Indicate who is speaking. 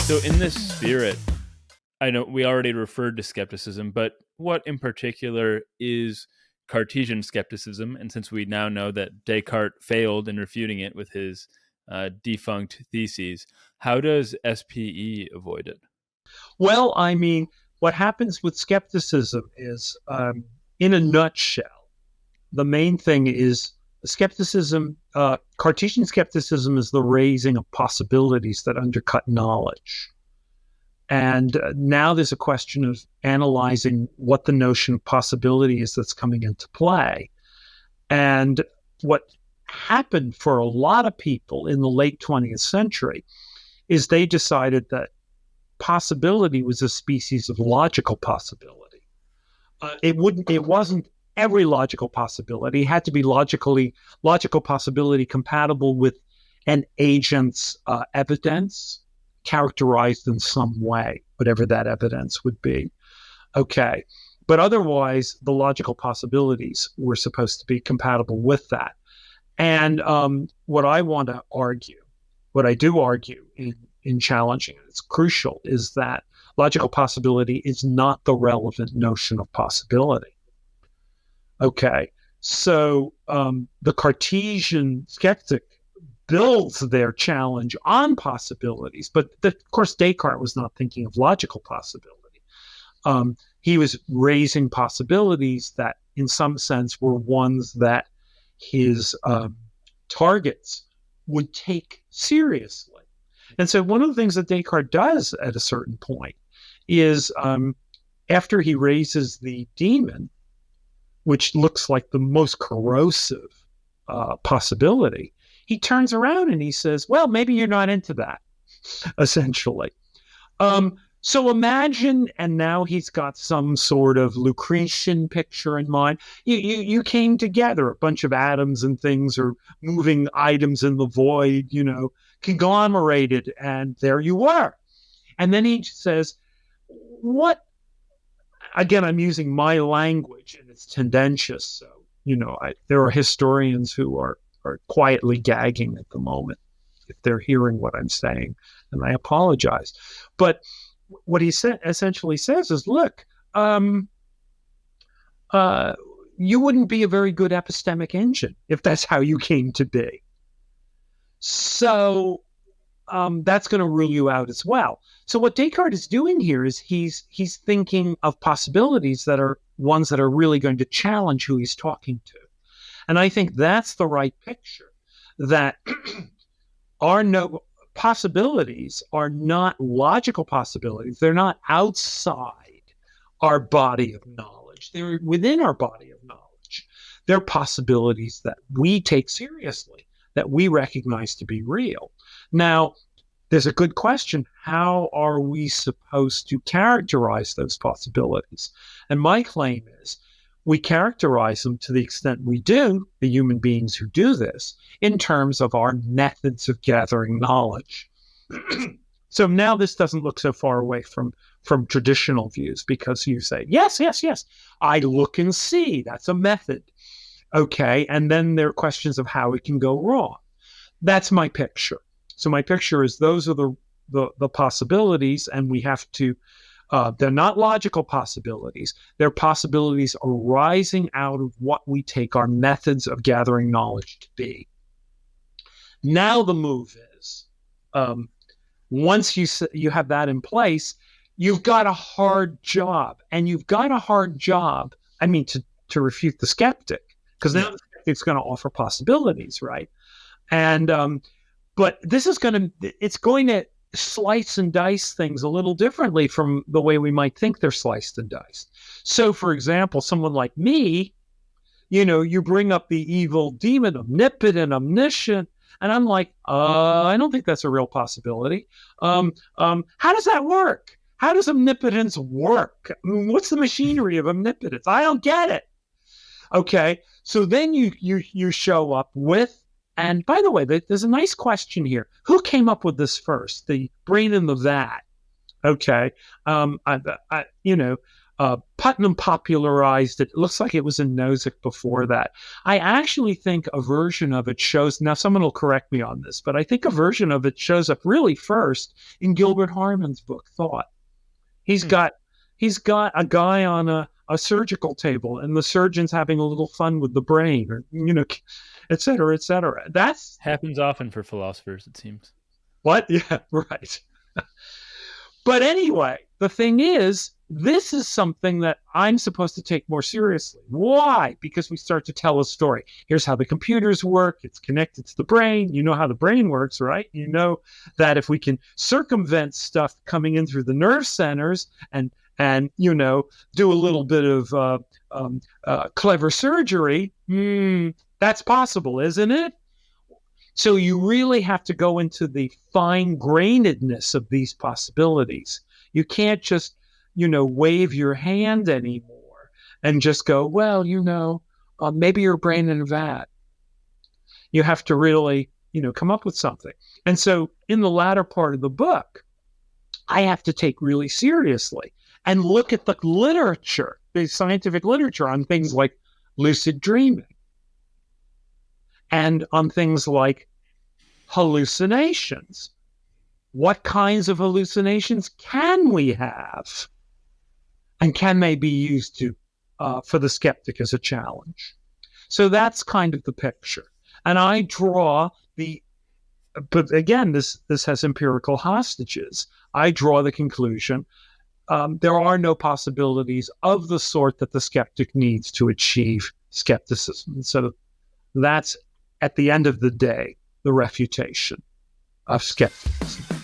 Speaker 1: So in this spirit, I know we already referred to skepticism, but what in particular is Cartesian skepticism? And since we now know that Descartes failed in refuting it with his defunct theses, how does SPE avoid it?
Speaker 2: Well, I mean, what happens with skepticism is, in a nutshell, the main thing is skepticism. Cartesian skepticism is the raising of possibilities that undercut knowledge. And now there's a question of analyzing what the notion of possibility is that's coming into play. And what happened for a lot of people in the late 20th century is they decided that possibility was a species of logical possibility. It wasn't every logical possibility. It had to be logical possibility compatible with an agent's evidence, characterized in some way, whatever that evidence would be. Okay. But otherwise, the logical possibilities were supposed to be compatible with that. And what I want to argue, what I do argue in challenging it, it's crucial, is that logical possibility is not the relevant notion of possibility. Okay. So the Cartesian skeptic builds their challenge on possibilities. But of course, Descartes was not thinking of logical possibility. He was raising possibilities that, in some sense, were ones that his targets would take seriously. And so one of the things that Descartes does at a certain point is, after he raises the demon, which looks like the most corrosive possibility, he turns around and he says, well, maybe you're not into that, essentially. So imagine, and now he's got some sort of Lucretian picture in mind. You came together, a bunch of atoms and things are moving items in the void, conglomerated, and there you were. And then he says, what? Again, I'm using my language and it's tendentious. So, there are historians who are quietly gagging at the moment if they're hearing what I'm saying, and I apologize. But what he essentially says is, look, you wouldn't be a very good epistemic engine if that's how you came to be. So that's going to rule you out as well. So what Descartes is doing here is he's thinking of possibilities that are ones that are really going to challenge who he's talking to. And I think that's the right picture, that possibilities are not logical possibilities. They're not outside our body of knowledge. They're within our body of knowledge. They're possibilities that we take seriously, that we recognize to be real. Now, there's a good question. How are we supposed to characterize those possibilities? And my claim is we characterize them, to the extent we do, the human beings who do this, in terms of our methods of gathering knowledge. So now this doesn't look so far away from traditional views, because you say, yes, I look and see. That's a method. Okay, and then there are questions of how it can go wrong. That's my picture. So my picture is those are the possibilities, and we have to, they're not logical possibilities. They're possibilities arising out of what we take our methods of gathering knowledge to be. Now the move is, once you have that in place, you've got a hard job. And you've got a hard job, to refute the skeptic, because now the skeptic's going to offer possibilities, right? And but this is going to slice and dice things a little differently from the way we might think they're sliced and diced. So, for example, someone like me, you bring up the evil demon, omnipotent, omniscient, and I'm like, I don't think that's a real possibility. How does that work? How does omnipotence work? What's the machinery of omnipotence? I don't get it. Okay, so then you show up with, and by the way, there's a nice question here. Who came up with this first? The brain in the vat. Okay. Putnam popularized it. It looks like it was in Nozick before that. I actually think a version of it shows, now someone will correct me on this, but I think a version of it shows up really first in Gilbert Harman's book, Thought. He's got a guy on a surgical table, and the surgeon's having a little fun with the brain, or, et cetera, et cetera. That's
Speaker 1: happens often for philosophers, it seems.
Speaker 2: What? Yeah, right. But anyway, the thing is, this is something that I'm supposed to take more seriously. Why? Because we start to tell a story. Here's how the computers work. It's connected to the brain. You know how the brain works, right? You know that if we can circumvent stuff coming in through the nerve centers and do a little bit of clever surgery, that's possible, isn't it? So you really have to go into the fine-grainedness of these possibilities. You can't just, wave your hand anymore and just go, well, maybe your brain in a vat. You have to really, come up with something. And so in the latter part of the book, I have to take really seriously and look at the literature, the scientific literature on things like lucid dreaming and on things like hallucinations. What kinds of hallucinations can we have? And can they be used for the skeptic as a challenge? So that's kind of the picture. And I draw but again, this has empirical hostages. I draw the conclusion there are no possibilities of the sort that the skeptic needs to achieve skepticism. So that's, at the end of the day, the refutation of skepticism.